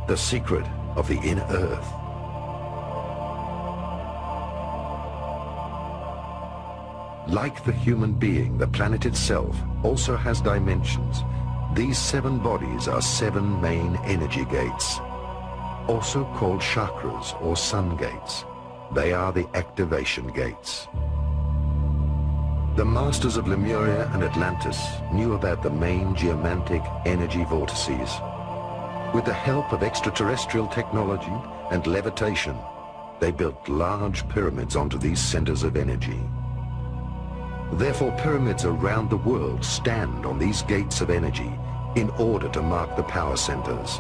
the secret of the inner earth. Like the human being, the planet itself also has dimensions. These 7 bodies are 7 main energy gates, also called chakras or sun gates. They are the activation gates. The masters of Lemuria and Atlantis knew about the main geomantic energy vortices. With the help of extraterrestrial technology and levitation, they built large pyramids onto these centers of energy. Therefore, pyramids around the world stand on these gates of energy in order to mark the power centers.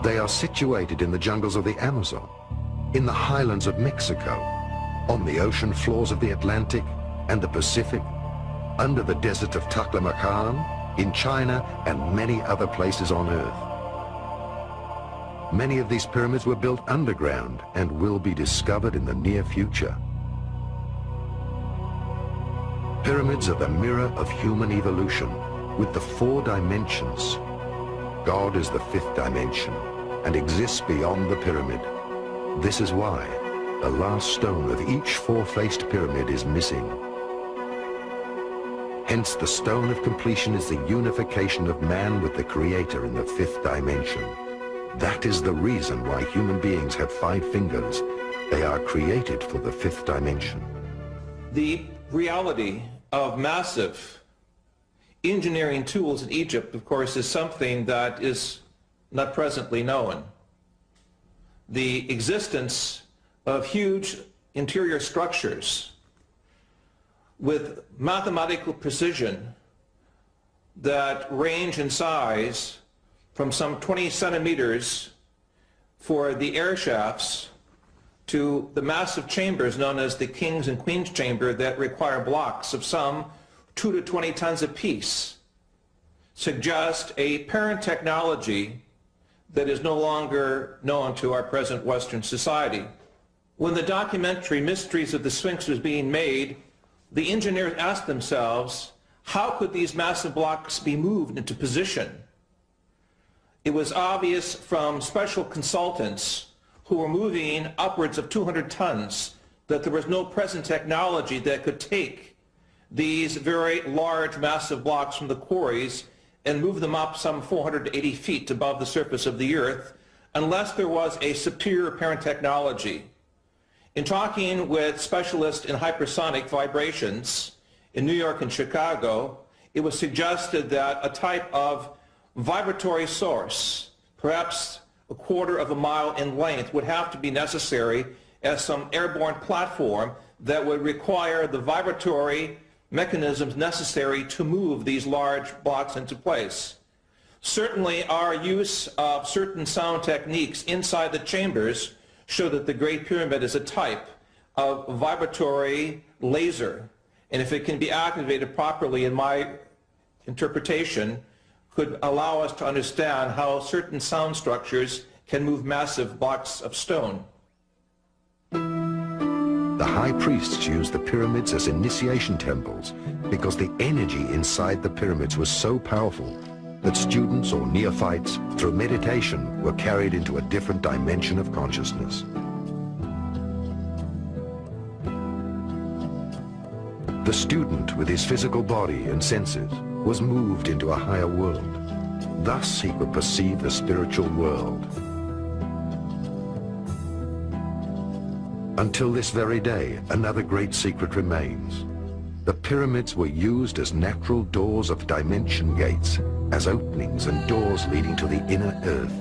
They are situated in the jungles of the Amazon, in the highlands of Mexico, on the ocean floors of the Atlantic and the Pacific, under the desert of Taklamakan, in China, and many other places on Earth. Many of these pyramids were built underground and will be discovered in the near future. Pyramids are the mirror of human evolution with the 4 dimensions. God is the 5th dimension and exists beyond the pyramid. This is why the last stone of each 4-faced pyramid is missing. Hence, the stone of completion is the unification of man with the Creator in the 5th dimension. That is the reason why human beings have 5 fingers. They are created for the 5th dimension. The reality of massive engineering tools in Egypt, of course, is something that is not presently known. The existence of huge interior structures with mathematical precision that range in size from some 20 centimeters for the air shafts to the massive chambers known as the King's and Queen's Chamber that require blocks of some 2 to 20 tons apiece, suggest a parent technology that is no longer known to our present Western society. When the documentary Mysteries of the Sphinx was being made, the engineers asked themselves, how could these massive blocks be moved into position? It was obvious from special consultants who were moving upwards of 200 tons that there was no present technology that could take these very large, massive blocks from the quarries and move them up some 480 feet above the surface of the earth unless there was a superior parent technology. In talking with specialists in hypersonic vibrations in New York and Chicago, it was suggested that a type of vibratory source, perhaps a quarter of a mile in length, would have to be necessary as some airborne platform that would require the vibratory mechanisms necessary to move these large blocks into place. Certainly our use of certain sound techniques inside the chambers show that the Great Pyramid is a type of vibratory laser, and if it can be activated properly, in my interpretation, could allow us to understand how certain sound structures can move massive blocks of stone. The high priests used the pyramids as initiation temples because the energy inside the pyramids was so powerful that students or neophytes, through meditation, were carried into a different dimension of consciousness. The student, with his physical body and senses, was moved into a higher world. Thus he could perceive the spiritual world. Until this very day, another great secret remains. The pyramids were used as natural doors of dimension gates, as openings and doors leading to the inner earth.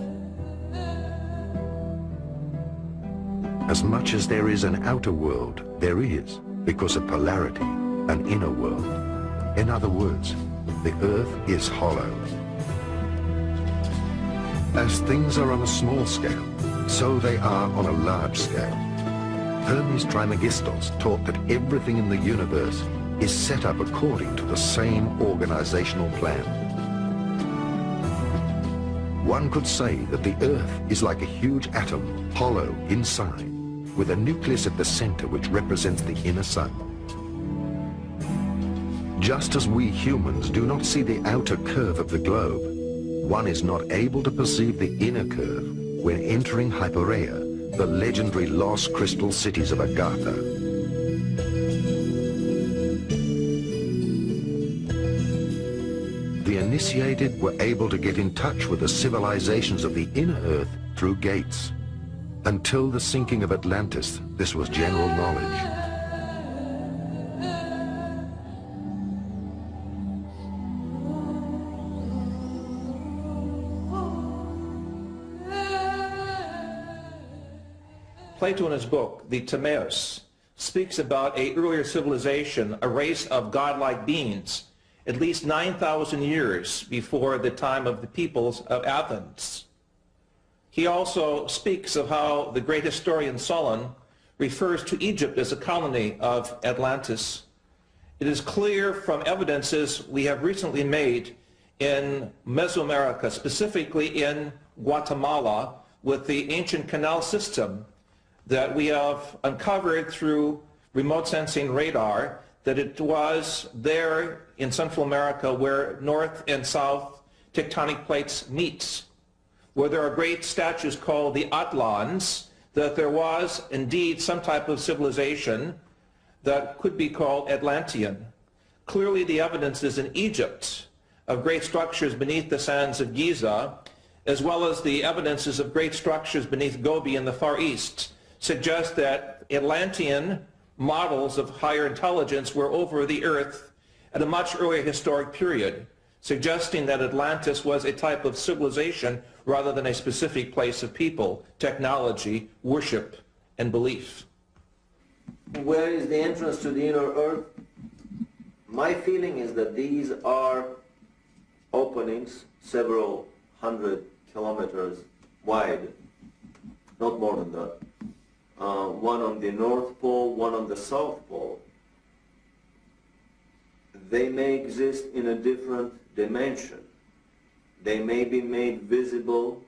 As much as there is an outer world, there is, because of polarity, an inner world. In other words, the earth is hollow. As things are on a small scale, so they are on a large scale. Hermes Trismegistos taught that everything in the universe is set up according to the same organizational plan. One could say that the Earth is like a huge atom, hollow inside, with a nucleus at the center which represents the inner sun. Just as we humans do not see the outer curve of the globe, one is not able to perceive the inner curve when entering Hypereia, the legendary lost crystal cities of Agartha. The initiated were able to get in touch with the civilizations of the inner Earth through gates. Until the sinking of Atlantis, this was general knowledge. Plato in his book, the Timaeus, speaks about an earlier civilization, a race of godlike beings, at least 9,000 years before the time of the peoples of Athens. He also speaks of how the great historian Solon refers to Egypt as a colony of Atlantis. It is clear from evidences we have recently made in Mesoamerica, specifically in Guatemala, with the ancient canal system that we have uncovered through remote sensing radar, that it was there in Central America where north and south tectonic plates meet, where there are great statues called the Atlans, that there was indeed some type of civilization that could be called Atlantean. Clearly the evidence is in Egypt of great structures beneath the sands of Giza, as well as the evidences of great structures beneath Gobi in the Far East, suggest that Atlantean models of higher intelligence were over the earth at a much earlier historic period, suggesting that Atlantis was a type of civilization rather than a specific place of people, technology, worship, and belief. Where is the entrance to the inner earth? My feeling is that these are openings several hundred kilometers wide, not more than that. One on the North Pole, one on the South Pole. They may exist in a different dimension. They may be made visible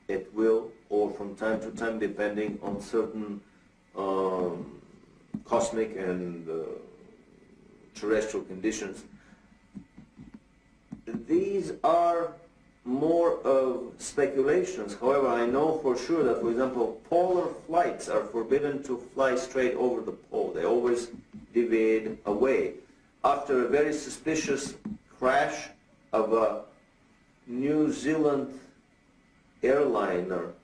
at will or from time to time depending on certain cosmic and terrestrial conditions. These are more of speculations. However, I know for sure that, for example, polar flights are forbidden to fly straight over the pole. They always deviate away. After a very suspicious crash of a New Zealand airliner,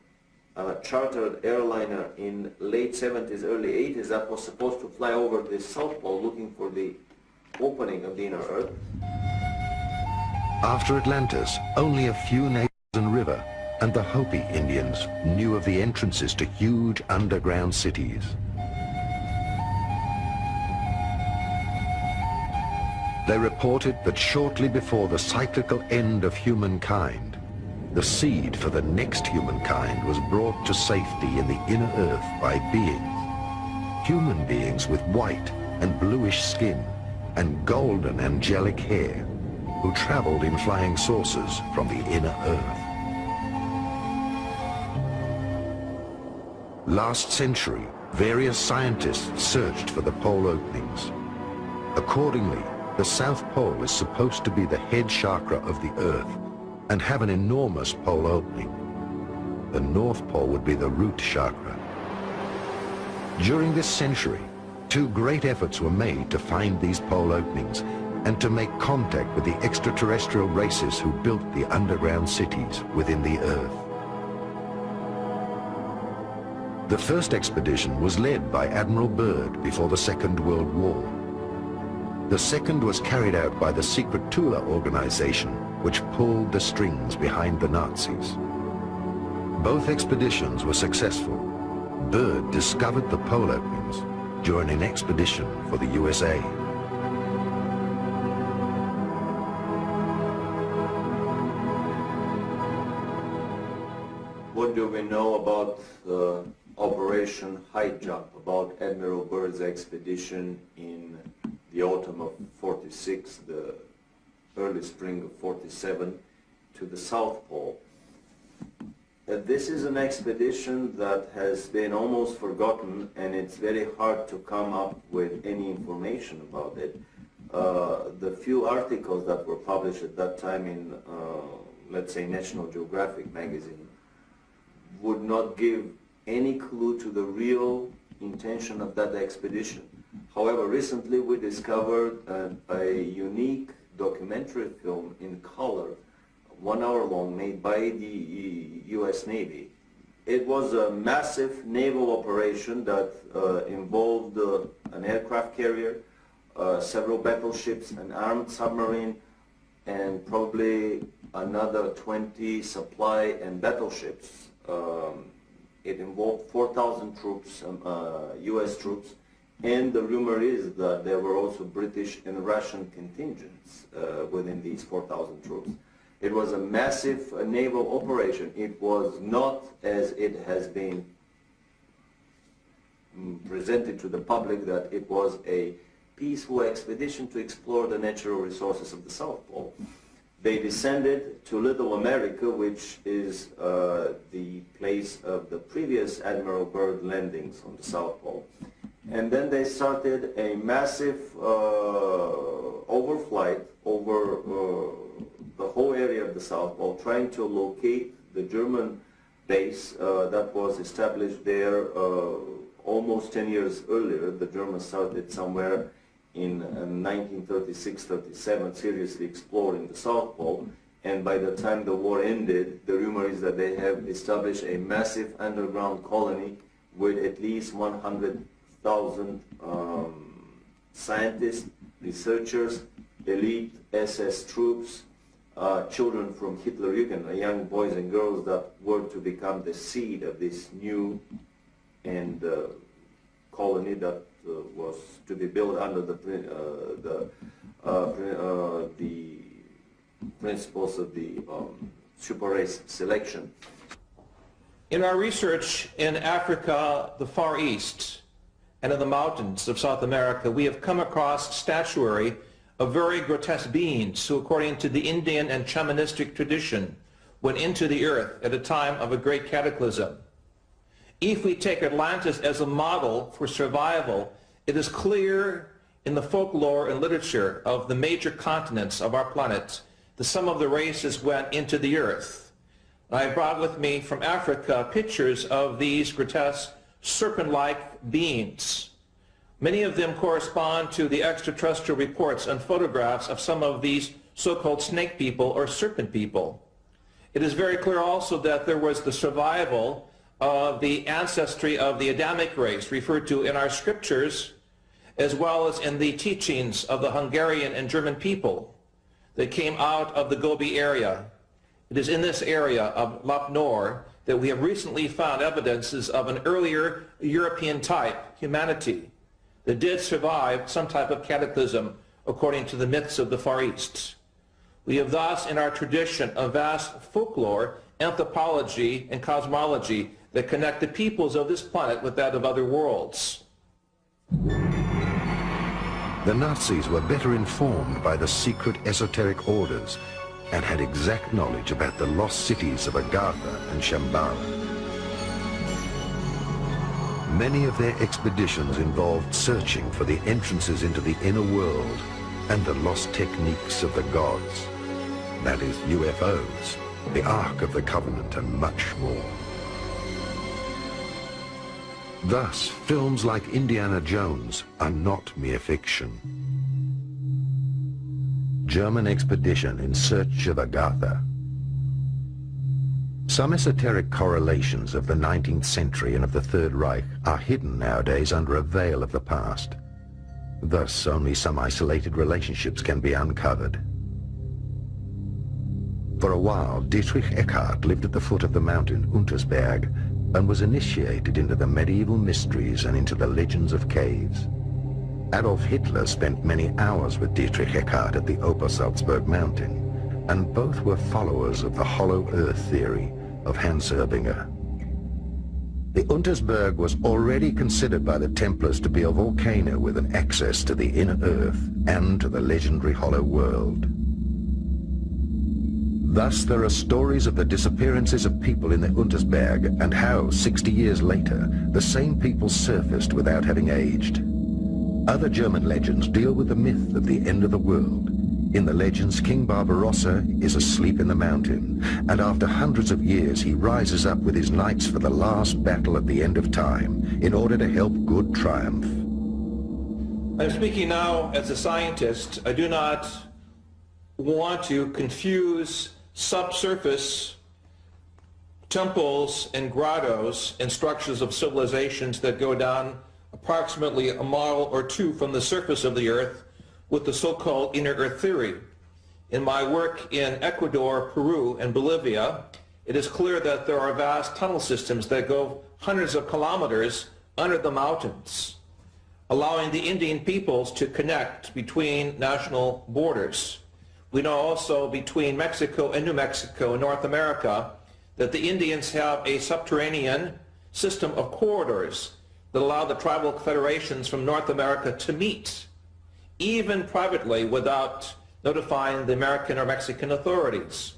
a chartered airliner in late 70s, early 80s, that was supposed to fly over the South Pole looking for the opening of the inner Earth. After Atlantis, only a few nations and river and the Hopi Indians knew of the entrances to huge underground cities. They reported that shortly before the cyclical end of humankind, the seed for the next humankind was brought to safety in the inner earth by beings, human beings with white and bluish skin and golden angelic hair, who traveled in flying saucers from the inner earth. Last century, various scientists searched for the pole openings. Accordingly, the South Pole is supposed to be the head chakra of the Earth and have an enormous pole opening. The North Pole would be the root chakra. During this century, two great efforts were made to find these pole openings and to make contact with the extraterrestrial races who built the underground cities within the Earth. The first expedition was led by Admiral Byrd before the Second World War. The second was carried out by the secret Tula organization, which pulled the strings behind the Nazis. Both expeditions were successful. Byrd discovered the pole openings during an expedition for the USA. What do we know about Operation High Jump, about Admiral Byrd's expedition in the autumn of 46, the early spring of 47, to the South Pole? This is an expedition that has been almost forgotten, and it's very hard to come up with any information about it. The few articles that were published at that time in let's say, National Geographic magazine, would not give any clue to the real intention of that expedition. However, recently we discovered a unique documentary film in color, 1 hour long, made by the US Navy. It was a massive naval operation that involved an aircraft carrier, several battleships, an armed submarine, and probably another 20 supply and battleships. It involved 4,000 troops, US troops, and the rumor is that there were also British and Russian contingents within these 4,000 troops. It was a massive naval operation. It was not, as it has been presented to the public, that it was a peaceful expedition to explore the natural resources of the South Pole. They descended to Little America, which is the place of the previous Admiral Byrd landings on the South Pole. And then they started a massive overflight over the whole area of the South Pole, trying to locate the German base that was established there almost 10 years earlier. The Germans started somewhere in 1936-37 seriously exploring the South Pole, and by the time the war ended, the rumor is that they have established a massive underground colony with at least 100,000 scientists, researchers, elite SS troops, children from Hitlerjugend, young boys and girls that were to become the seed of this new and colony that was to be built under the principles of the super race selection. In our research in Africa, the Far East, and in the mountains of South America, we have come across statuary of very grotesque beings who, according to the Indian and shamanistic tradition, went into the earth at a time of a great cataclysm. If we take Atlantis as a model for survival, it is clear in the folklore and literature of the major continents of our planet that some of the races went into the earth. I brought with me from Africa pictures of these grotesque serpent-like beings. Many of them correspond to the extraterrestrial reports and photographs of some of these so-called snake people or serpent people. It is very clear also that there was the survival of the ancestry of the Adamic race referred to in our scriptures, as well as in the teachings of the Hungarian and German people that came out of the Gobi area. It is in this area of Lap Nor that we have recently found evidences of an earlier European type humanity that did survive some type of cataclysm according to the myths of the Far East. We have thus in our tradition a vast folklore, anthropology, and cosmology that connect the peoples of this planet with that of other worlds. The Nazis were better informed by the secret esoteric orders and had exact knowledge about the lost cities of Agartha and Shambhala. Many of their expeditions involved searching for the entrances into the inner world and the lost techniques of the gods. That is, UFOs, the Ark of the Covenant, and much more. Thus, films like Indiana Jones are not mere fiction. German expedition in search of Agartha. Some esoteric correlations of the 19th century and of the Third Reich are hidden nowadays under a veil of the past. Thus, only some isolated relationships can be uncovered. For a while, Dietrich Eckart lived at the foot of the mountain Untersberg and was initiated into the medieval mysteries and into the legends of caves. Adolf Hitler spent many hours with Dietrich Eckart at the Obersalzberg mountain, and both were followers of the hollow earth theory of Hans Erbinger. The Untersberg was already considered by the Templars to be a volcano with an access to the inner earth and to the legendary hollow world. Thus, there are stories of the disappearances of people in the Untersberg and how, 60 years later, the same people surfaced without having aged. Other German legends deal with the myth of the end of the world, In the legends, King Barbarossa is asleep in the mountain, and after hundreds of years he rises up with his knights for the last battle at the end of time in order to help good triumph. I'm speaking now as a scientist. I do not want to confuse subsurface temples and grottos and structures of civilizations that go down approximately a mile or two from the surface of the earth with the so-called inner earth theory. In my work in Ecuador, Peru, and Bolivia, it is clear that there are vast tunnel systems that go hundreds of kilometers under the mountains, allowing the Indian peoples to connect between national borders. We know also between Mexico and New Mexico in North America that the Indians have a subterranean system of corridors that allow the tribal federations from North America to meet, even privately, without notifying the American or Mexican authorities.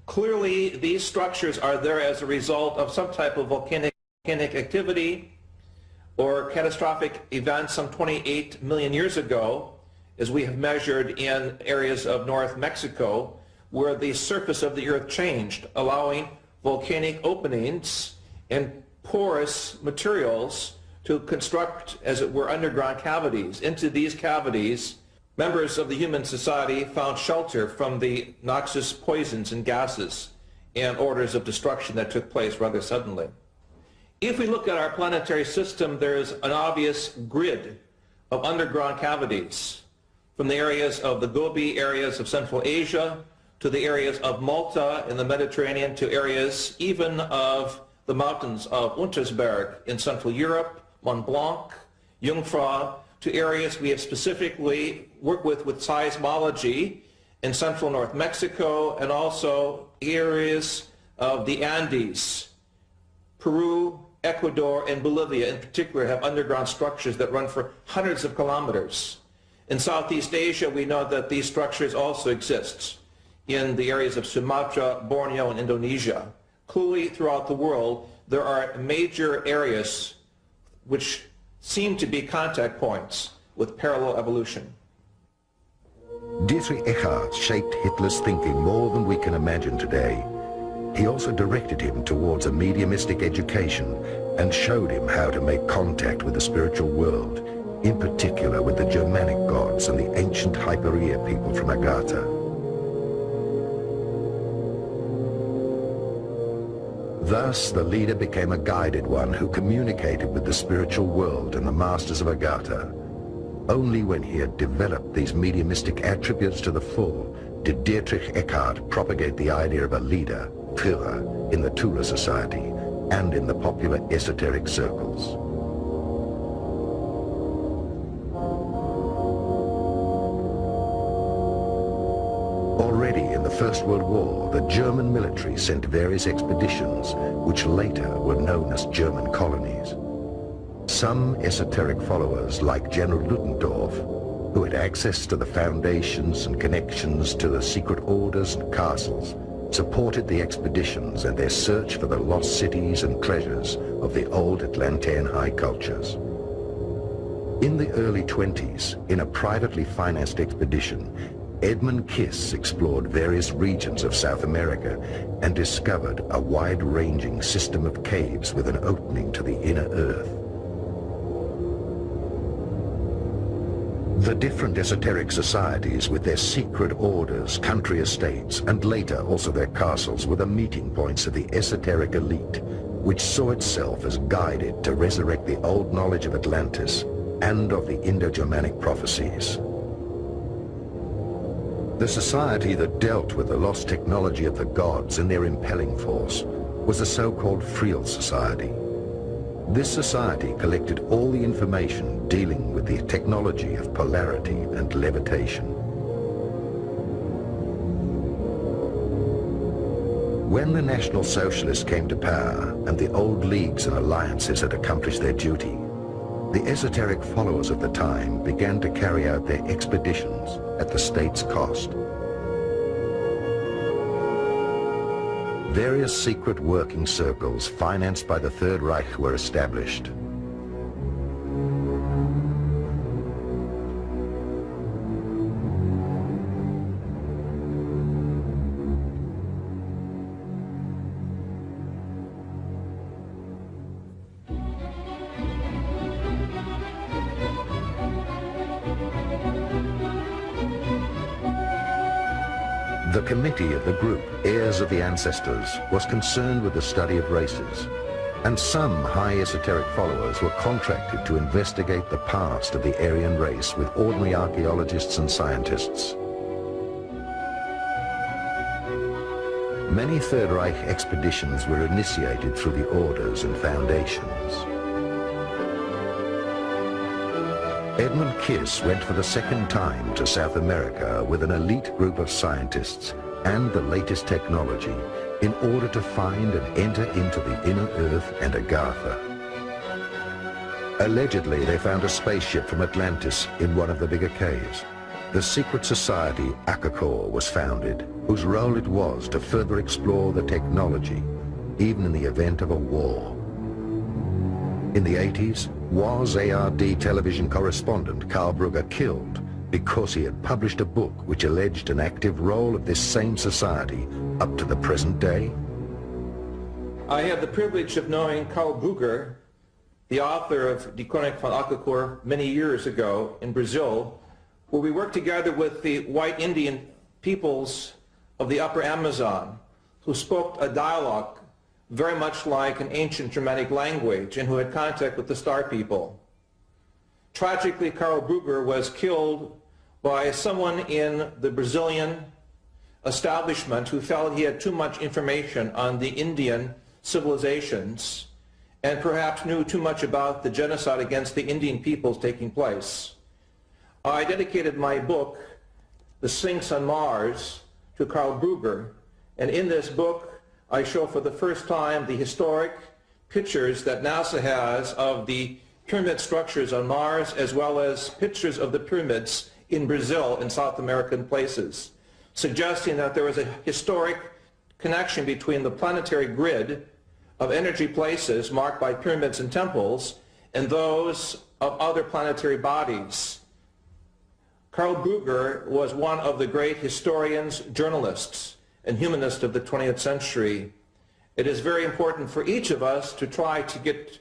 Clearly, these structures are there as a result of some type of volcanic activity or catastrophic events some 28 million years ago, as we have measured in areas of North Mexico, where the surface of the earth changed, allowing volcanic openings and porous materials to construct, as it were, underground cavities. Into these cavities, members of the human society found shelter from the noxious poisons and gases and orders of destruction that took place rather suddenly. If we look at our planetary system, there is an obvious grid of underground cavities, from the areas of the Gobi areas of Central Asia to the areas of Malta in the Mediterranean to areas even of the mountains of Untersberg in Central Europe, Mont Blanc, Jungfrau, to areas we have specifically worked with seismology in central North Mexico, and also areas of the Andes. Peru, Ecuador, and Bolivia in particular have underground structures that run for hundreds of kilometers. In Southeast Asia, we know that these structures also exist in the areas of Sumatra, Borneo, and Indonesia. Clearly, throughout the world, there are major areas which seem to be contact points with parallel evolution. Dietrich Eckart shaped Hitler's thinking more than we can imagine today. He also directed him towards a mediumistic education and showed him how to make contact with the spiritual world, in particular with the Germanic gods and the ancient Hyperia people from Agartha. Thus, the leader became a guided one who communicated with the spiritual world and the masters of Agartha. Only when he had developed these mediumistic attributes to the full did Dietrich Eckart propagate the idea of a leader, Führer, in the Tura Society and in the popular esoteric circles. Already in the First World War, the German military sent various expeditions, which later were known as German colonies. Some esoteric followers, like General Ludendorff, who had access to the foundations and connections to the secret orders and castles, supported the expeditions and their search for the lost cities and treasures of the old Atlantean high cultures. In the early 20s, in a privately financed expedition, Edmund Kiss explored various regions of South America and discovered a wide-ranging system of caves with an opening to the inner earth. The different esoteric societies with their secret orders, country estates, and later also their castles were the meeting points of the esoteric elite, which saw itself as guided to resurrect the old knowledge of Atlantis and of the Indo-Germanic prophecies. The society that dealt with the lost technology of the gods and their impelling force was the so-called Friel Society. This society collected all the information dealing with the technology of polarity and levitation. When the National Socialists came to power and the old leagues and alliances had accomplished their duty, the esoteric followers of the time began to carry out their expeditions at the state's cost. Various secret working circles financed by the Third Reich were established. The committee of the group, Heirs of the Ancestors, was concerned with the study of races, and some high esoteric followers were contracted to investigate the past of the Aryan race with ordinary archaeologists and scientists. Many Third Reich expeditions were initiated through the orders and foundations. Edmund Kiss went for the second time to South America with an elite group of scientists and the latest technology in order to find and enter into the inner earth and Agartha. Allegedly, they found a spaceship from Atlantis in one of the bigger caves. The secret society Agartha was founded, whose role it was to further explore the technology, even in the event of a war. In the 80s, was ARD television correspondent Karl Brugger killed because he had published a book which alleged an active role of this same society up to the present day? I had the privilege of knowing Karl Brugger, the author of Die Chronik von Agartha, many years ago in Brazil, where we worked together with the white Indian peoples of the upper Amazon, who spoke a dialogue very much like an ancient Germanic language and who had contact with the Star people. Tragically, Karl Brugger was killed by someone in the Brazilian establishment who felt he had too much information on the Indian civilizations and perhaps knew too much about the genocide against the Indian peoples taking place. I dedicated my book, The Sphinx on Mars, to Karl Brugger, and in this book I show for the first time the historic pictures that NASA has of the pyramid structures on Mars, as well as pictures of the pyramids in Brazil and South American places, suggesting that there was a historic connection between the planetary grid of energy places marked by pyramids and temples and those of other planetary bodies. Karl Brugger was one of the great historians, journalists, and humanists of the 20th century. It is very important for each of us to try to get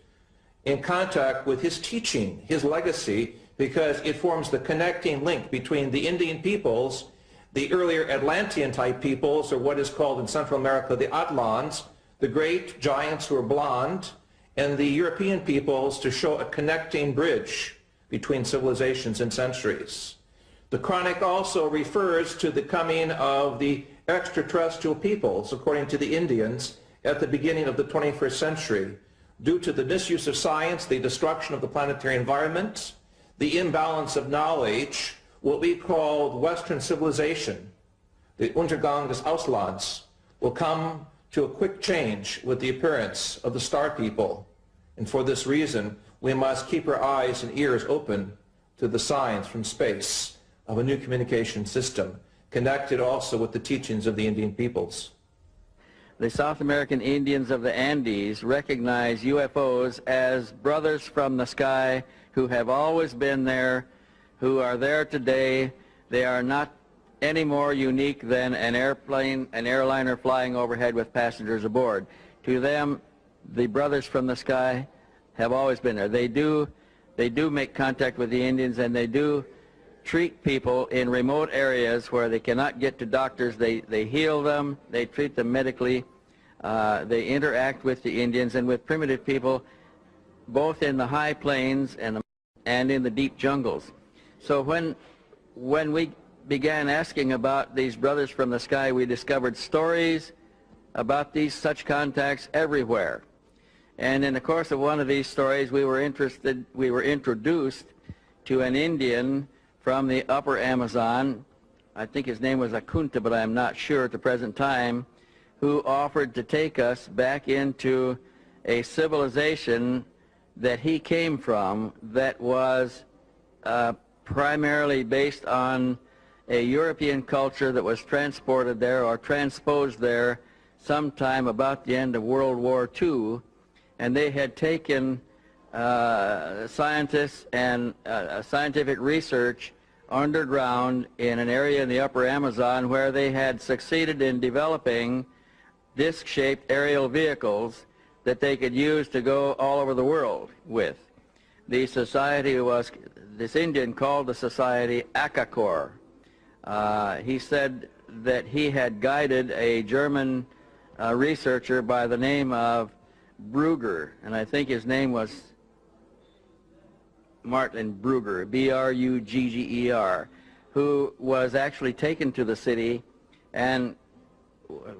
in contact with his teaching, his legacy, because it forms the connecting link between the Indian peoples, the earlier Atlantean-type peoples, or what is called in Central America the Atlans, the great giants who are blonde, and the European peoples, to show a connecting bridge between civilizations and centuries. The Chronic also refers to the coming of the extraterrestrial peoples, according to the Indians, at the beginning of the 21st century, due to the misuse of science, the destruction of the planetary environment, the imbalance of knowledge, what we call Western civilization, the Untergang des Auslands, will come to a quick change with the appearance of the Star people. And for this reason, we must keep our eyes and ears open to the signs from space of a new communication system, connected also with the teachings of the Indian peoples. The South American Indians of the Andes recognize UFOs as brothers from the sky who have always been there, who are there today. They are not any more unique than an airplane, an airliner flying overhead with passengers aboard. To them, the brothers from the sky have always been there. They do make contact with the Indians, and they do treat people in remote areas where they cannot get to doctors. They heal them, they treat them medically, they interact with the Indians and with primitive people, both in the high plains and in the deep jungles. So when we began asking about these brothers from the sky, we discovered stories about such contacts everywhere. And in the course of one of these stories, we were introduced to an Indian from the upper Amazon. I think his name was Agartha, but I'm not sure at the present time, who offered to take us back into a civilization that he came from that was primarily based on a European culture that was transported there or transposed there sometime about the end of World War II, and they had taken scientists and scientific research underground in an area in the upper Amazon where they had succeeded in developing disc-shaped aerial vehicles that they could use to go all over the world with. The society was, this Indian called the society Agartha. He said that he had guided a German researcher by the name of Brugger, and I think his name was Martin Brugger, B-R-U-G-G-E-R, who was actually taken to the city and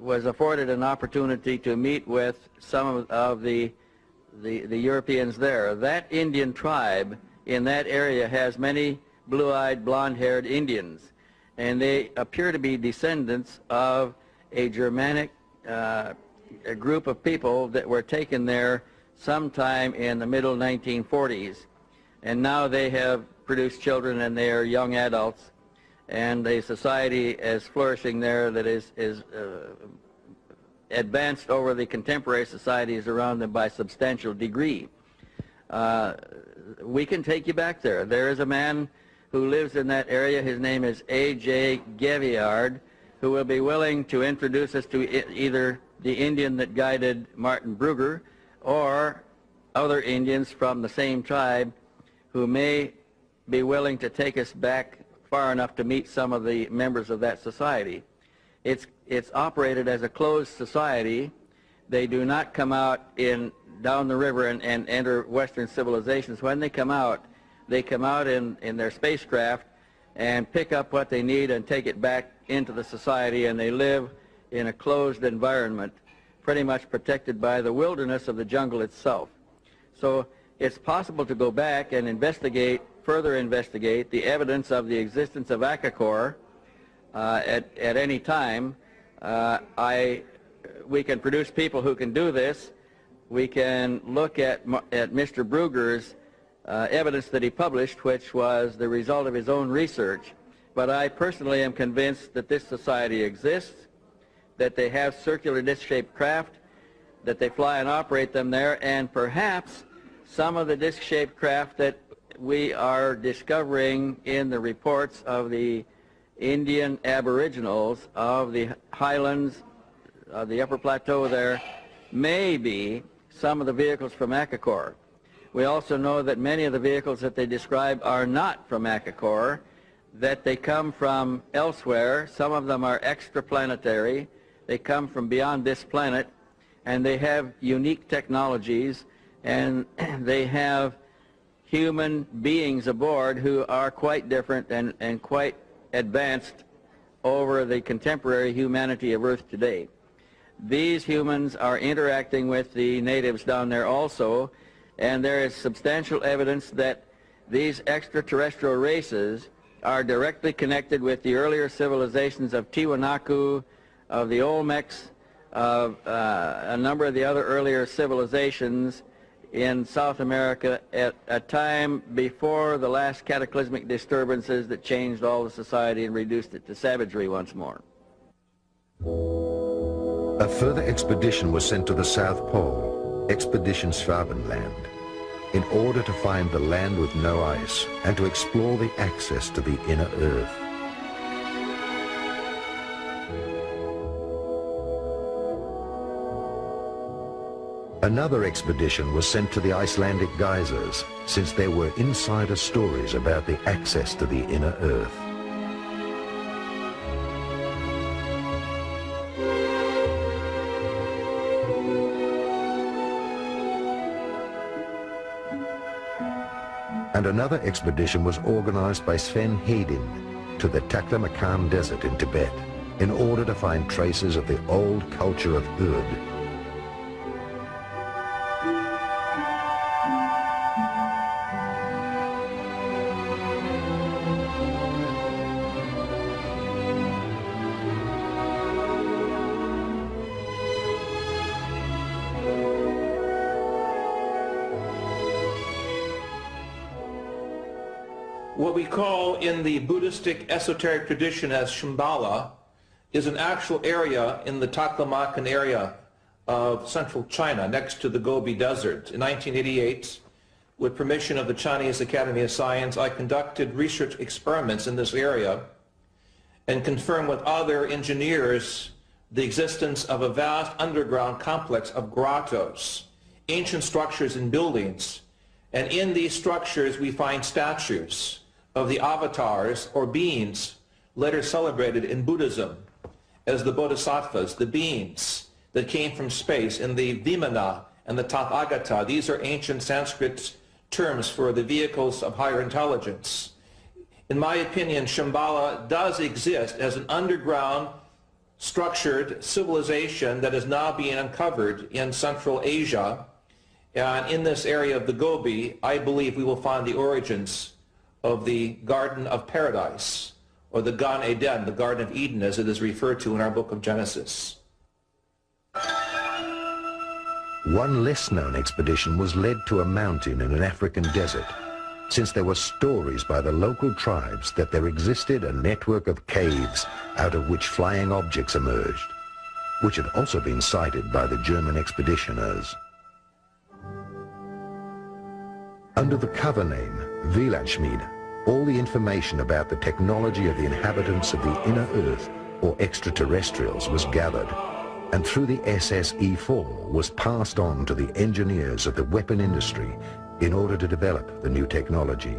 was afforded an opportunity to meet with some of the Europeans there. That Indian tribe in that area has many blue-eyed, blonde-haired Indians, and they appear to be descendants of a Germanic a group of people that were taken there sometime in the middle 1940s, and now they have produced children and they are young adults, and a society is flourishing there that is advanced over the contemporary societies around them by substantial degree. We can take you back there. There is a man who lives in that area. His name is A.J. Gaviard, who will be willing to introduce us to either the Indian that guided Martin Brugger or other Indians from the same tribe who may be willing to take us back far enough to meet some of the members of that society. It's operated as a closed society. They do not come out down the river and enter Western civilizations. When they come out in their spacecraft and pick up what they need and take it back into the society, and they live in a closed environment, pretty much protected by the wilderness of the jungle itself. So it's possible to go back and further investigate the evidence of the existence of Akakor at any time. We can produce people who can do this. We can look at Mr. Brugger's evidence that he published, which was the result of his own research. But I personally am convinced that this society exists, that they have circular disc-shaped craft, that they fly and operate them there, and perhaps some of the disc-shaped craft that we are discovering in the reports of the Indian aboriginals of the highlands, the upper plateau there, may be some of the vehicles from Akakor. We also know that many of the vehicles that they describe are not from Akakor, that they come from elsewhere. Some of them are extraplanetary. They come from beyond this planet, and they have unique technologies, and they have human beings aboard who are quite different and quite advanced over the contemporary humanity of Earth today. These humans are interacting with the natives down there also, and there is substantial evidence that these extraterrestrial races are directly connected with the earlier civilizations of Tiwanaku, of the Olmecs, of a number of the other earlier civilizations in South America at a time before the last cataclysmic disturbances that changed all the society and reduced it to savagery once more. A further expedition was sent to the South Pole, Expedition Schwabenland, in order to find the land with no ice and to explore the access to the inner Earth. Another expedition was sent to the Icelandic geysers, since there were insider stories about the access to the inner Earth. And another expedition was organized by Sven Hedin to the Taklamakan Desert in Tibet in order to find traces of the old culture of Urd. What we call in the Buddhistic esoteric tradition as Shambhala is an actual area in the Taklamakan area of central China next to the Gobi Desert. In 1988, with permission of the Chinese Academy of Science, I conducted research experiments in this area and confirmed with other engineers the existence of a vast underground complex of grottos, ancient structures and buildings. And in these structures we find statues of the avatars or beings later celebrated in Buddhism. as the bodhisattvas, the beings that came from space, and the Vimana and the Tathagata. These are ancient Sanskrit terms for the vehicles of higher intelligence. In my opinion, Shambhala does exist as an underground structured civilization that is now being uncovered in Central Asia. And in this area of the Gobi, I believe we will find the origins of the Garden of Paradise, or the Gan Eden, the Garden of Eden, as it is referred to in our book of Genesis. One less-known expedition was led to a mountain in an African desert, since there were stories by the local tribes that there existed a network of caves out of which flying objects emerged, which had also been cited by the German expeditioners. Under the cover name Wielandschmied, all the information about the technology of the inhabitants of the inner Earth, or extraterrestrials, was gathered, and through the SSE-4 was passed on to the engineers of the weapon industry in order to develop the new technology.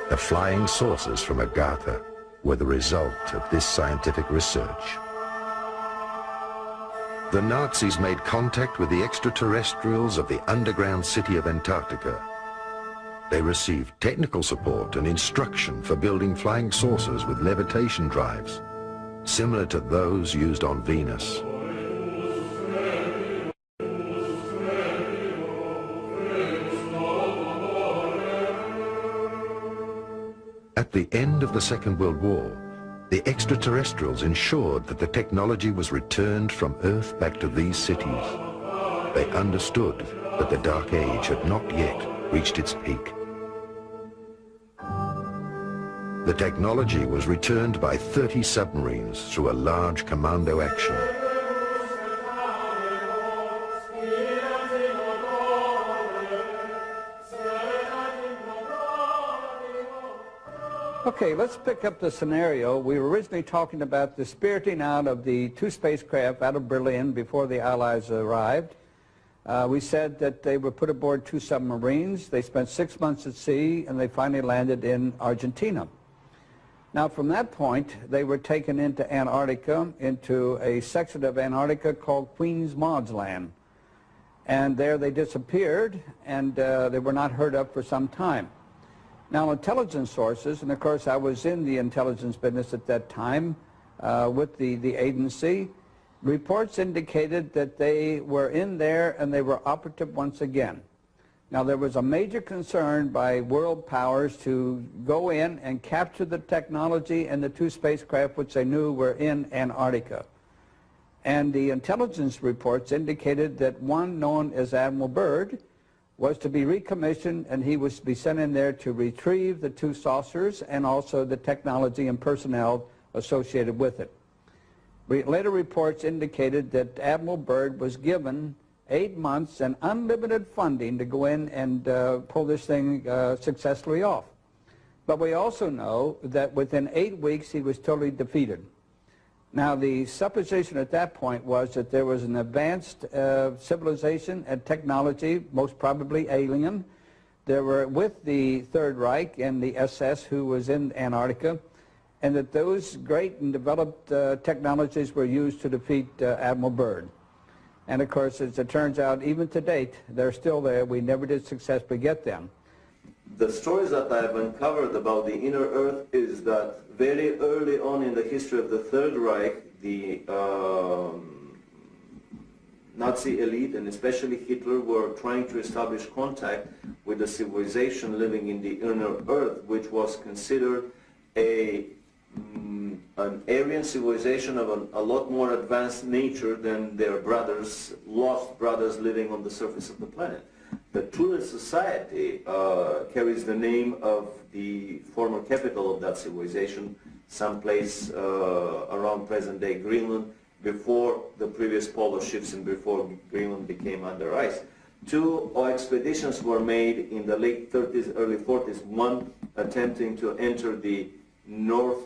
The flying saucers from Agartha were the result of this scientific research. The Nazis made contact with the extraterrestrials of the underground city of Antarctica. They received technical support and instruction for building flying saucers with levitation drives, similar to those used on Venus. At the end of the Second World War, the extraterrestrials ensured that the technology was returned from Earth back to these cities. They understood that the Dark Age had not yet reached its peak. The technology was returned by 30 submarines through a large commando action. Okay, let's pick up the scenario. We were originally talking about the spiriting out of the two spacecraft out of Berlin before the Allies arrived. We said that they were put aboard two submarines. They spent 6 months at sea, and they finally landed in Argentina. Now, from that point, they were taken into Antarctica, into a section of Antarctica called Queen's Maud's Land. And there they disappeared, and they were not heard of for some time. Now, intelligence sources, and of course I was in the intelligence business at that time with the agency, reports indicated that they were in there and they were operative once again. Now, there was a major concern by world powers to go in and capture the technology and the two spacecraft which they knew were in Antarctica. And the intelligence reports indicated that one known as Admiral Byrd was to be recommissioned, and he was to be sent in there to retrieve the two saucers and also the technology and personnel associated with it. Later reports indicated that Admiral Byrd was given 8 months and unlimited funding to go in and pull this thing successfully off. But we also know that within 8 weeks he was totally defeated. Now, the supposition at that point was that there was an advanced civilization and technology, most probably alien. There were with the Third Reich and the SS who was in Antarctica, and that those great and developed technologies were used to defeat Admiral Byrd. And of course, as it turns out, even to date, they're still there. We never did successfully get them. The stories that I've uncovered about the inner Earth is that very early on in the history of the Third Reich, the Nazi elite, and especially Hitler, were trying to establish contact with the civilization living in the inner Earth, which was considered an Aryan civilization of a lot more advanced nature than their brothers, lost brothers living on the surface of the planet. The Thule Society carries the name of the former capital of that civilization, someplace around present-day Greenland, before the previous polar shifts and before Greenland became under ice. Two expeditions were made in the late 30s, early 40s, one attempting to enter the North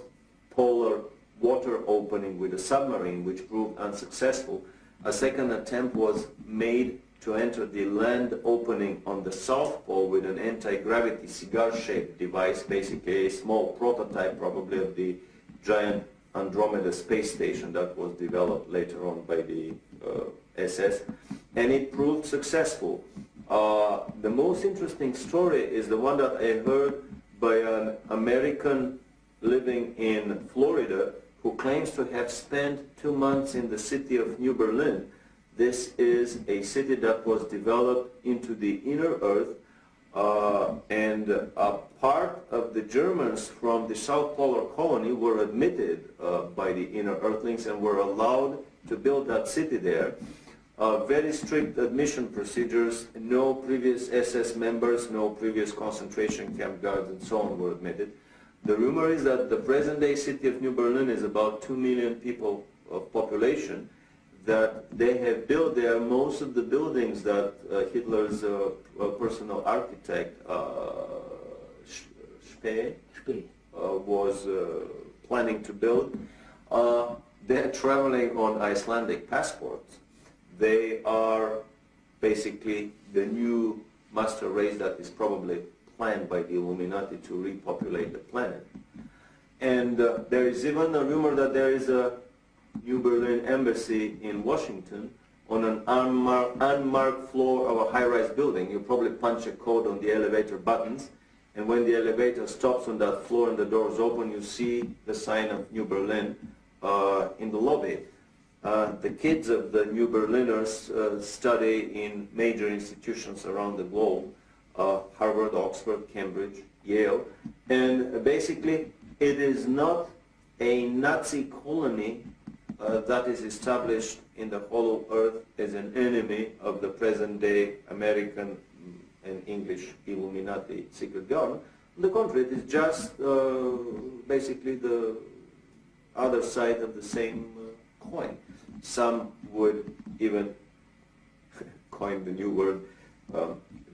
Polar water opening with a submarine, which proved unsuccessful. A second attempt was made to enter the land opening on the South Pole with an anti-gravity cigar-shaped device, basically a small prototype probably of the giant Andromeda space station that was developed later on by the SS, and it proved successful. The most interesting story is the one that I heard by an American living in Florida who claims to have spent 2 months in the city of New Berlin. This is a city that was developed into the inner earth, and a part of the Germans from the South Polar colony were admitted by the inner earthlings and were allowed to build that city there. Very strict admission procedures, no previous SS members, no previous concentration camp guards and so on were admitted. The rumor is that the present-day city of New Berlin is about 2 million people of population, that they have built there most of the buildings that Hitler's personal architect, Spee, was planning to build. They're traveling on Icelandic passports. They are basically the new master race that is probably planned by the Illuminati to repopulate the planet. And there is even a rumor that there is a New Berlin embassy in Washington on an unmarked floor of a high-rise building. You probably punch a code on the elevator buttons, and when the elevator stops on that floor and the doors open, you see the sign of New Berlin in the lobby. The kids of the New Berliners study in major institutions around the globe, Harvard, Oxford, Cambridge, Yale, and basically it is not a Nazi colony that is established in the hollow earth as an enemy of the present-day American and English Illuminati secret government. On the contrary, it is just basically the other side of the same coin. Some would even coin the new word,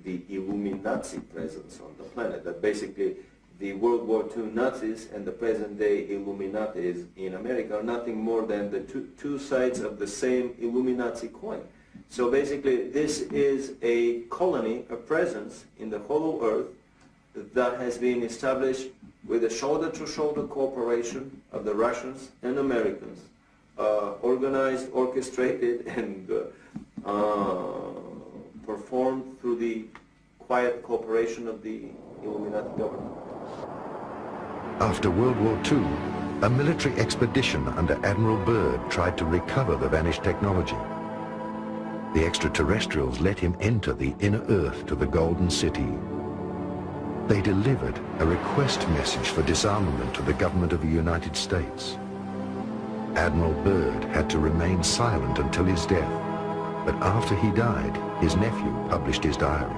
the Illuminati presence on the planet, that basically the World War II Nazis and the present-day Illuminatis in America are nothing more than the two sides of the same Illuminati coin. So basically this is a colony, a presence in the hollow earth that has been established with a shoulder-to-shoulder cooperation of the Russians and Americans, organized, orchestrated, and performed through the quiet cooperation of the Illuminati government. After World War II, a military expedition under Admiral Byrd tried to recover the vanished technology. The extraterrestrials let him enter the inner earth to the Golden City. They delivered a request message for disarmament to the government of the United States. Admiral Byrd had to remain silent until his death, but after he died, his nephew published his diary.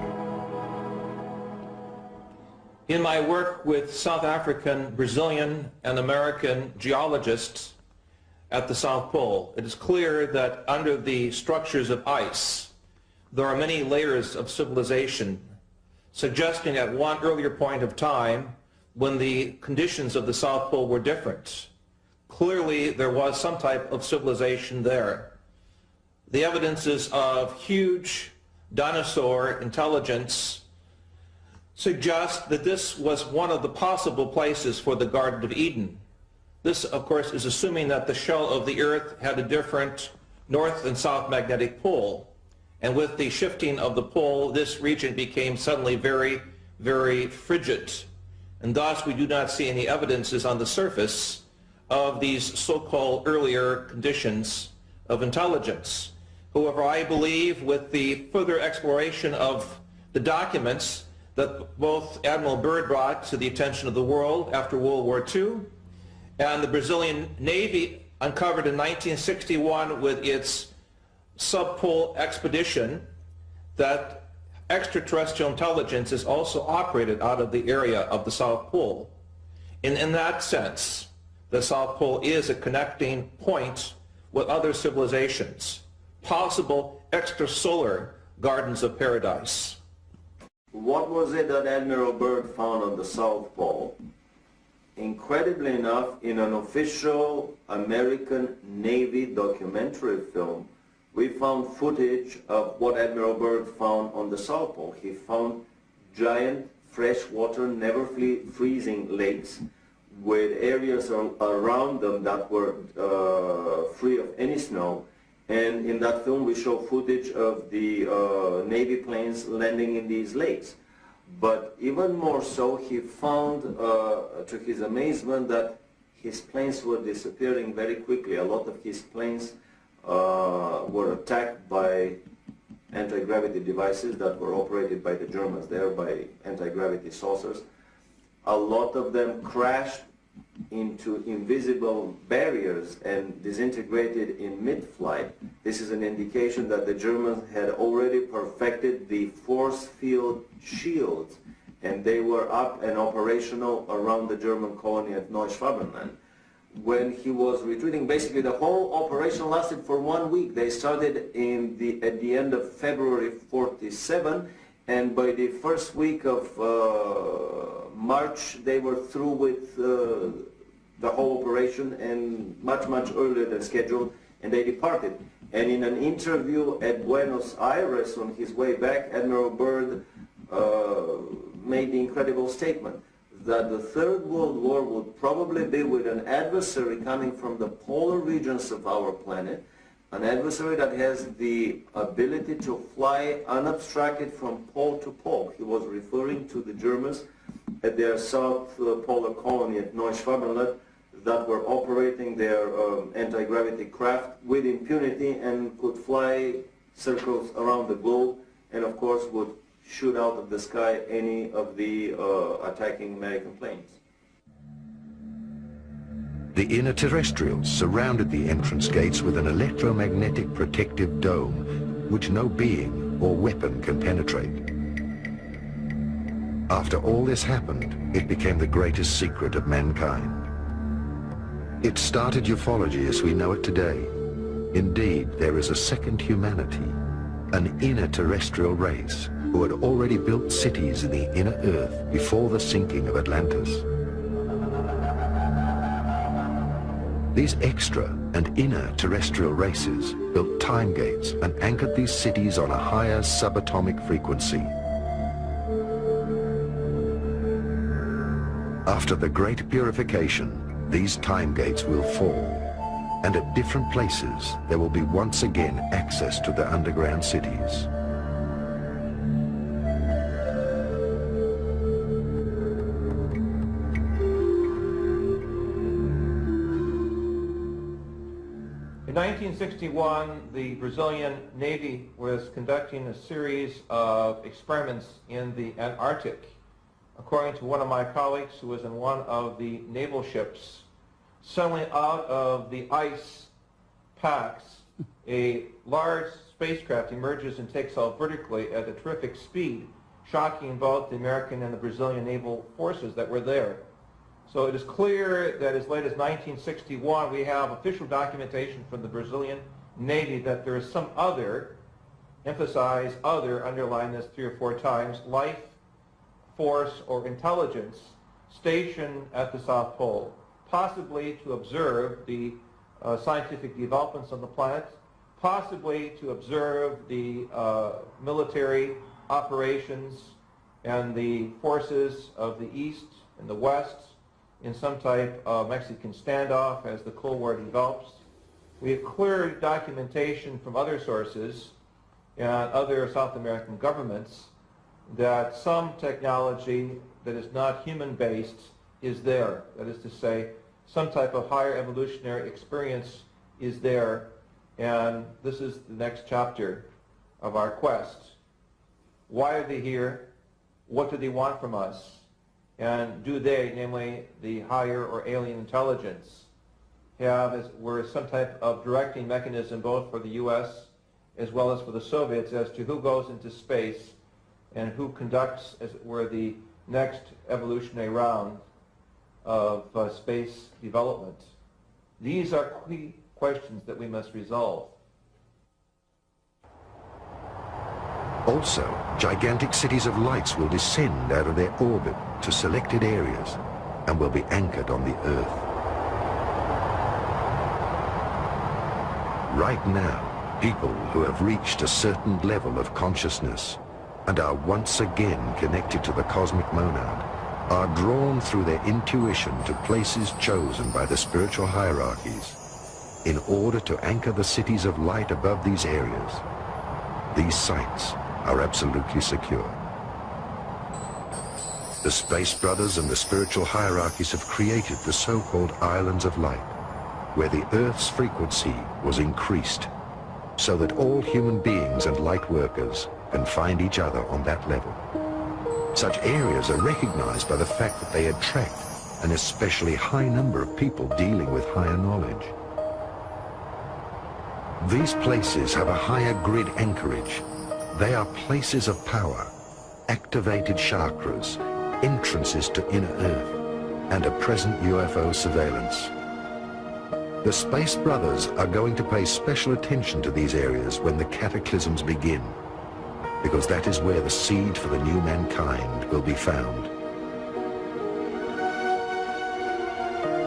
In my work with South African, Brazilian, and American geologists at the South Pole, it is clear that under the structures of ice, there are many layers of civilization, suggesting at one earlier point of time when the conditions of the South Pole were different. Clearly, there was some type of civilization there. The evidences of huge dinosaur intelligence suggest that this was one of the possible places for the Garden of Eden. This, of course, is assuming that the shell of the Earth had a different north and south magnetic pole. And with the shifting of the pole, this region became suddenly very, very frigid. And thus, we do not see any evidences on the surface of these so-called earlier conditions of intelligence. However, I believe with the further exploration of the documents that both Admiral Byrd brought to the attention of the world after World War II, and the Brazilian Navy uncovered in 1961 with its subpole expedition, that extraterrestrial intelligence is also operated out of the area of the South Pole. In that sense, the South Pole is a connecting point with other civilizations, possible extrasolar gardens of paradise. What was it that Admiral Byrd found on the South Pole? Incredibly enough, in an official American Navy documentary film, we found footage of what Admiral Byrd found on the South Pole. He found giant freshwater, never freezing lakes with areas around them that were free of any snow. And in that film we show footage of the Navy planes landing in these lakes. But even more so, he found, to his amazement, that his planes were disappearing very quickly. A lot of his planes were attacked by anti-gravity devices that were operated by the Germans there, by anti-gravity saucers. A lot of them crashed into invisible barriers and disintegrated in mid-flight. This is an indication that the Germans had already perfected the force field shields, and they were up and operational around the German colony at Neuschwabenland. When he was retreating, basically the whole operation lasted for 1 week. They started at the end of February 47, and by the first week of March they were through with the whole operation, and much earlier than scheduled, and they departed. And in an interview at Buenos Aires on his way back, Admiral Byrd made the incredible statement that the Third World War would probably be with an adversary coming from the polar regions of our planet, an adversary that has the ability to fly unobstructed from pole to pole. He was referring to the Germans at their South Polar colony at Neuschwabenland that were operating their anti-gravity craft with impunity and could fly circles around the globe, and of course would shoot out of the sky any of the attacking American planes. The inner terrestrials surrounded the entrance gates with an electromagnetic protective dome, which no being or weapon can penetrate. After all this happened, it became the greatest secret of mankind. It started ufology as we know it today. Indeed, there is a second humanity, an inner terrestrial race who had already built cities in the inner earth before the sinking of Atlantis. These extra and inner terrestrial races built time gates and anchored these cities on a higher subatomic frequency. After the great purification, these time gates will fall, and at different places there will be once again access to the underground cities. In 1961, the Brazilian Navy was conducting a series of experiments in the Antarctic. According to one of my colleagues who was in one of the naval ships, suddenly out of the ice packs, a large spacecraft emerges and takes off vertically at a terrific speed, shocking both the American and the Brazilian naval forces that were there. So it is clear that as late as 1961 we have official documentation from the Brazilian Navy that there is some other, emphasize other, underline this 3 or 4 times, life force or intelligence stationed at the South Pole, possibly to observe the scientific developments on the planet, possibly to observe the military operations and the forces of the East and the West in some type of Mexican standoff as the Cold War develops. We have clear documentation from other sources and other South American governments that some technology that is not human-based is there. That is to say, some type of higher evolutionary experience is there, and this is the next chapter of our quest. Why are they here? What do they want from us? And do they, namely the higher or alien intelligence, have as were some type of directing mechanism both for the U.S. as well as for the Soviets as to who goes into space and who conducts, as it were, the next evolutionary round of space development? These are key questions that we must resolve. Also, gigantic cities of lights will descend out of their orbit to selected areas and will be anchored on the Earth. Right now, people who have reached a certain level of consciousness and are once again connected to the cosmic monad are drawn through their intuition to places chosen by the spiritual hierarchies in order to anchor the cities of light above these areas. These sites are absolutely secure. The Space Brothers and the spiritual hierarchies have created the so-called Islands of Light, where the Earth's frequency was increased so that all human beings and light workers can find each other on that level. Such areas are recognized by the fact that they attract an especially high number of people dealing with higher knowledge. These places have a higher grid anchorage. They are places of power, activated chakras, entrances to inner Earth, and a present UFO surveillance. The Space Brothers are going to pay special attention to these areas when the cataclysms begin, because that is where the seed for the new mankind will be found.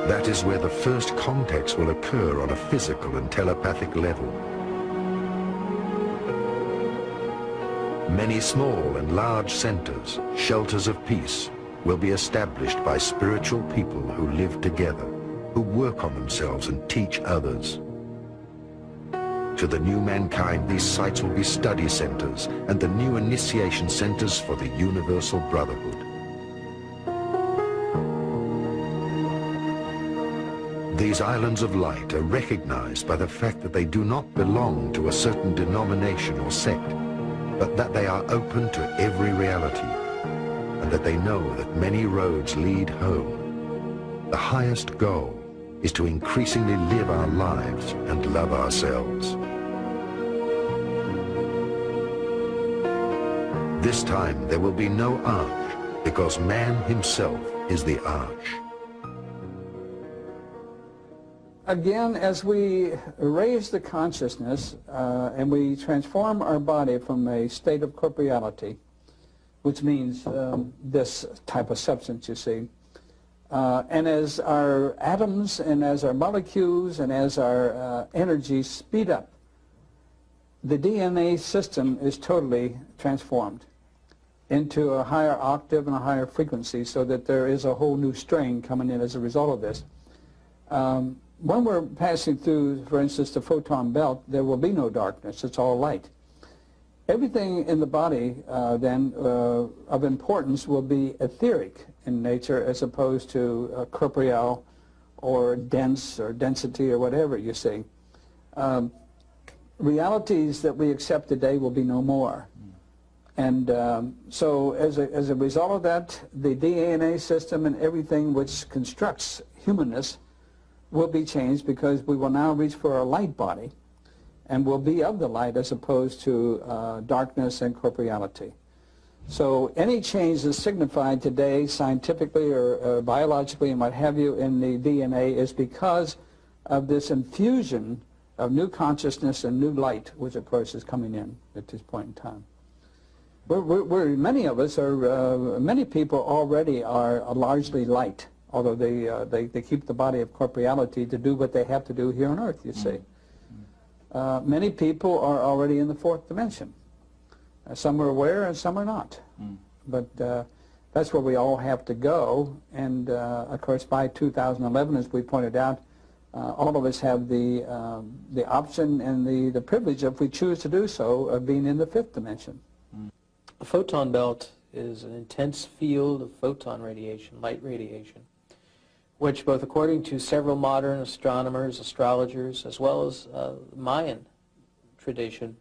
That is where the first contacts will occur on a physical and telepathic level. Many small and large centers, shelters of peace, will be established by spiritual people who live together, who work on themselves and teach others. To the new mankind, these sites will be study centers and the new initiation centers for the Universal Brotherhood. These islands of light are recognized by the fact that they do not belong to a certain denomination or sect, but that they are open to every reality, and that they know that many roads lead home. The highest goal is to increasingly live our lives and love ourselves. This time there will be no arch, because man himself is the arch. Again, as we raise the consciousness and we transform our body from a state of corporeality, which means this type of substance, you see, and as our atoms and as our molecules and as our energies speed up, the DNA system is totally transformed into a higher octave and a higher frequency, so that there is a whole new strain coming in as a result of this. When we're passing through, for instance, the photon belt, there will be no darkness. It's all light. Everything in the body, then, of importance will be etheric in nature as opposed to corporeal or dense or density or whatever you see. Realities that we accept today will be no more. And so as a result of that, the DNA system and everything which constructs humanness will be changed, because we will now reach for a light body and will be of the light as opposed to darkness and corporeality. So any change that's signified today scientifically or biologically and what have you in the DNA is because of this infusion of new consciousness and new light, which of course is coming in at this point in time. Many of us are, many people already are largely light, although they keep the body of corporeality to do what they have to do here on Earth, you see. Many people are already in the fourth dimension. Some are aware and some are not. But that's where we all have to go. And of course, by 2011, as we pointed out, all of us have the option and the privilege, if we choose to do so, of being in the fifth dimension. The photon belt is an intense field of photon radiation, light radiation, which, both according to several modern astronomers, astrologers, as well as Mayan tradition,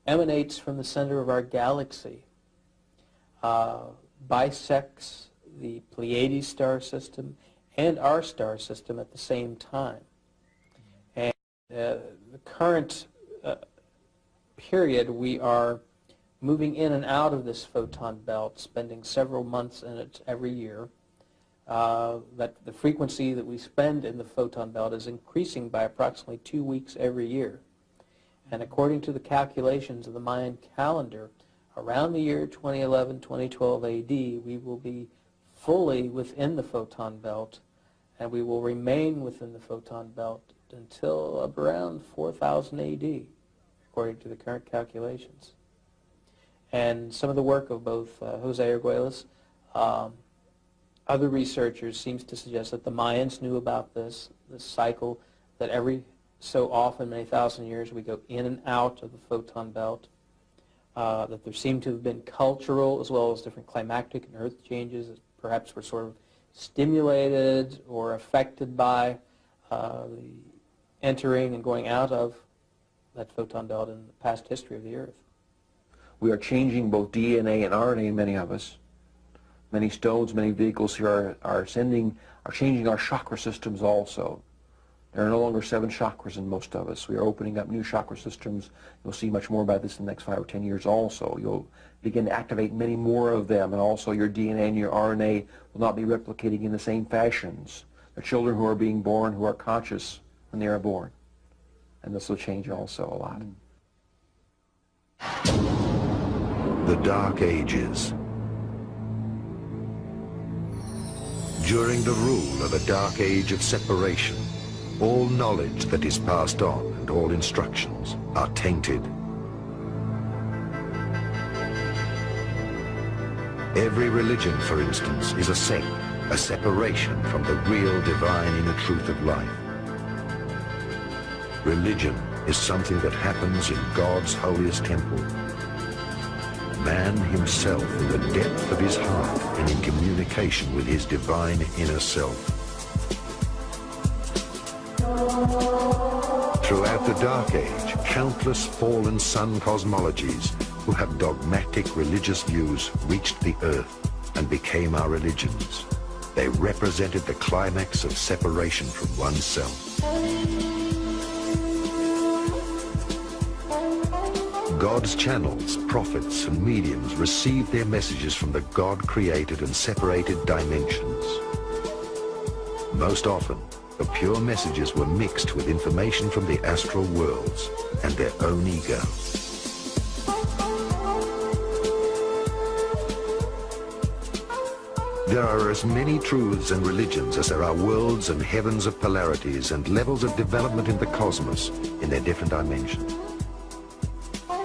emanates from the center of our galaxy, bisects the Pleiades star system and our star system at the same time. And the current period, we are moving in and out of this photon belt, spending several months in it every year. That the frequency that we spend in the photon belt is increasing by approximately 2 weeks every year. And according to the calculations of the Mayan calendar, around the year 2011, 2012 AD, we will be fully within the photon belt, and we will remain within the photon belt until around 4000 AD, according to the current calculations. And some of the work of both Jose Arguelles, other researchers, seems to suggest that the Mayans knew about this cycle, that every so often, many thousand years, we go in and out of the photon belt, that there seem to have been cultural as well as different climactic and earth changes that perhaps were sort of stimulated or affected by the entering and going out of that photon belt in the past history of the Earth. We are changing both DNA and RNA, many of us. Many stones, many vehicles here are changing our chakra systems also. There are no longer 7 chakras in most of us. We are opening up new chakra systems. You'll see much more about this in the next 5 or 10 years also. You'll begin to activate many more of them, and also your DNA and your RNA will not be replicating in the same fashions. The children who are being born who are conscious when they are born. And this will change also a lot. The Dark Ages. During the rule of a dark age of separation, all knowledge that is passed on and all instructions are tainted. Every religion, for instance, is a sect, a separation from the real divine inner truth of life. Religion is something that happens in God's holiest temple. Man himself in the depth of his heart and in communication with his divine inner self. Throughout the Dark Age, countless fallen sun cosmologies who have dogmatic religious views reached the earth and became our religions. They represented the climax of separation from oneself. God's channels, prophets, and mediums received their messages from the God-created and separated dimensions. Most often, the pure messages were mixed with information from the astral worlds and their own ego. There are as many truths and religions as there are worlds and heavens of polarities and levels of development in the cosmos in their different dimensions.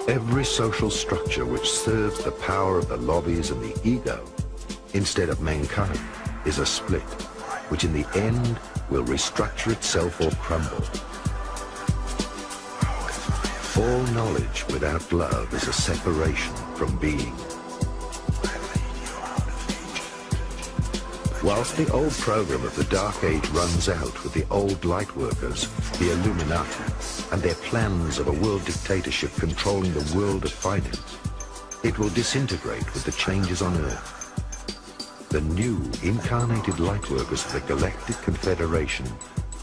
Every social structure which serves the power of the lobbies and the ego instead of mankind is a split, which in the end will restructure itself or crumble. All knowledge without love is a separation from being. Whilst the old program of the Dark Age runs out with the old light workers, the Illuminati, and their plans of a world dictatorship controlling the world of finance, it will disintegrate with the changes on Earth. The new incarnated light workers of the Galactic Confederation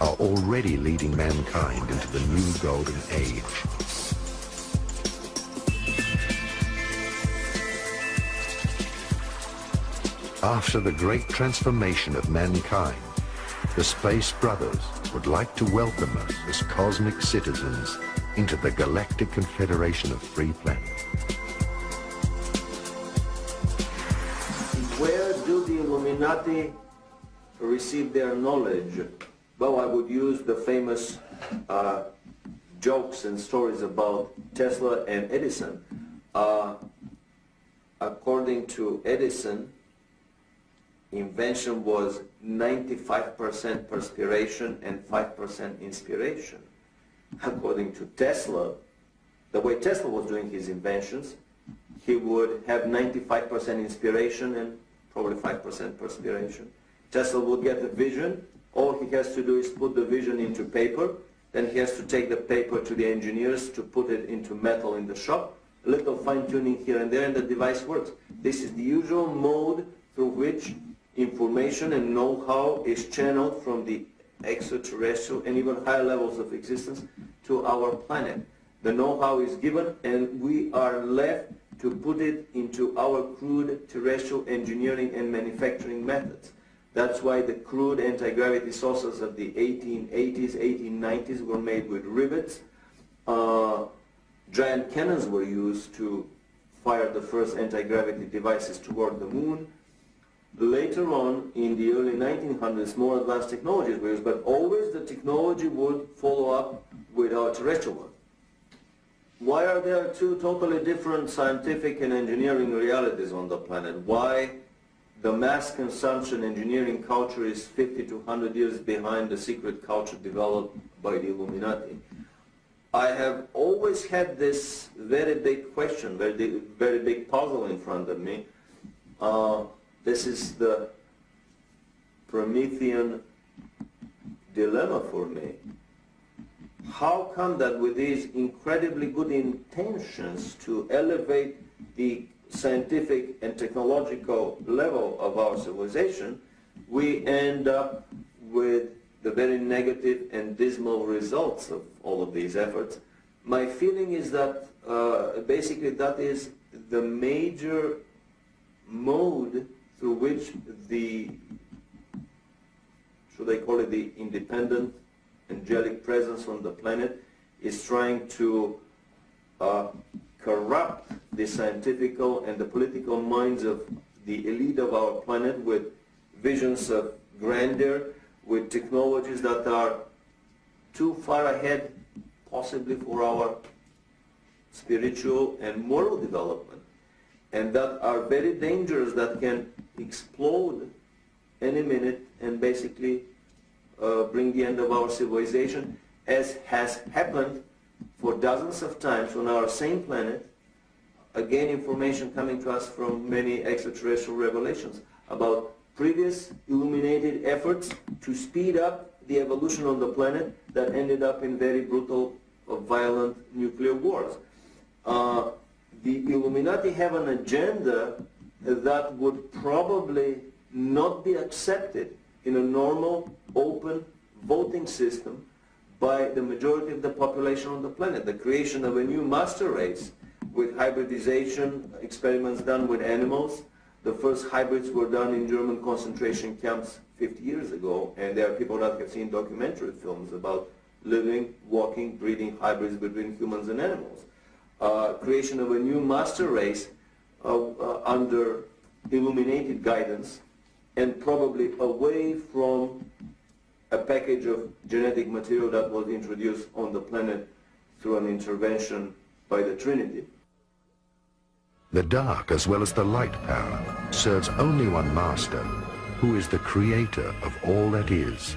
are already leading mankind into the new golden age. After the great transformation of mankind, the Space Brothers would like to welcome us as cosmic citizens into the Galactic Confederation of Free Planets. Where do the Illuminati receive their knowledge? Well, I would use the famous jokes and stories about Tesla and Edison. According to Edison, invention was 95% perspiration and 5% inspiration. According to Tesla, the way Tesla was doing his inventions, he would have 95% inspiration and probably 5% perspiration. Tesla would get the vision. All he has to do is put the vision into paper. Then he has to take the paper to the engineers to put it into metal in the shop. A little fine-tuning here and there, and the device works. This is the usual mode through which information and know-how is channeled from the extraterrestrial and even higher levels of existence to our planet. The know-how is given, and we are left to put it into our crude terrestrial engineering and manufacturing methods. That's why the crude anti-gravity saucers of the 1880s, 1890s were made with rivets. Giant cannons were used to fired the first anti-gravity devices toward the moon. Later on, in the early 1900s, more advanced technologies were used, but always the technology would follow up with our terrestrial one. Why are there two totally different scientific and engineering realities on the planet? Why the mass consumption engineering culture is 50 to 100 years behind the secret culture developed by the Illuminati? I have always had this very big question, very big puzzle in front of me. This is the Promethean dilemma for me. How come that with these incredibly good intentions to elevate the scientific and technological level of our civilization, we end up with the very negative and dismal results of all of these efforts? My feeling is that basically that is the major mode through which the, should I call it the independent angelic presence on the planet, is trying to corrupt the scientific and the political minds of the elite of our planet with visions of grandeur, with technologies that are too far ahead possibly for our spiritual and moral development, and that are very dangerous, that can explode any minute and basically bring the end of our civilization, as has happened for dozens of times on our same planet. Again, information coming to us from many extraterrestrial revelations about previous illuminated efforts to speed up the evolution on the planet that ended up in very brutal, violent nuclear wars. The Illuminati have an agenda that would probably not be accepted in a normal, open voting system by the majority of the population on the planet. The creation of a new master race with hybridization, experiments done with animals. The first hybrids were done in German concentration camps 50 years ago, and there are people that have seen documentary films about living, walking, breeding hybrids between humans and animals. Creation of a new master race under illuminated guidance, and probably away from a package of genetic material that was introduced on the planet through an intervention by the Trinity. The dark as well as the light power serves only one master, who is the creator of all that is,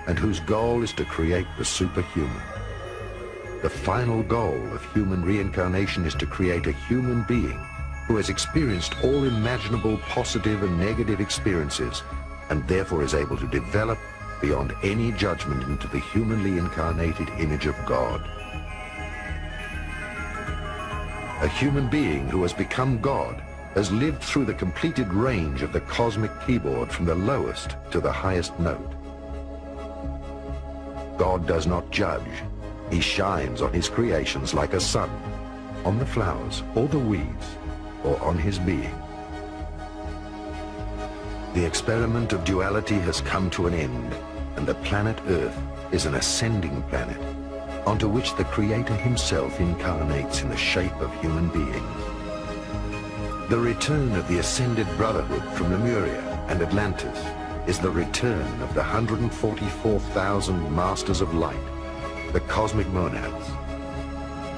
and whose goal is to create the superhuman. The final goal of human reincarnation is to create a human being who has experienced all imaginable positive and negative experiences, and therefore is able to develop beyond any judgment into the humanly incarnated image of God. A human being who has become God has lived through the completed range of the cosmic keyboard from the lowest to the highest note. God does not judge. He shines on his creations like a sun, on the flowers or the weeds, or on his being. The experiment of duality has come to an end, and the planet Earth is an ascending planet, onto which the Creator himself incarnates in the shape of human beings. The return of the ascended brotherhood from Lemuria and Atlantis is the return of the 144,000 masters of light, the cosmic monads.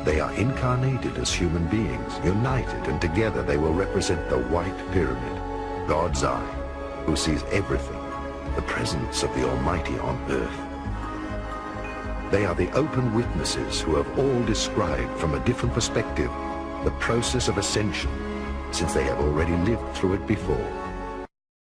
They are incarnated as human beings, united, and together they will represent the white pyramid, God's eye, who sees everything, the presence of the Almighty on earth. They are the open witnesses who have all described from a different perspective the process of ascension, since they have already lived through it before.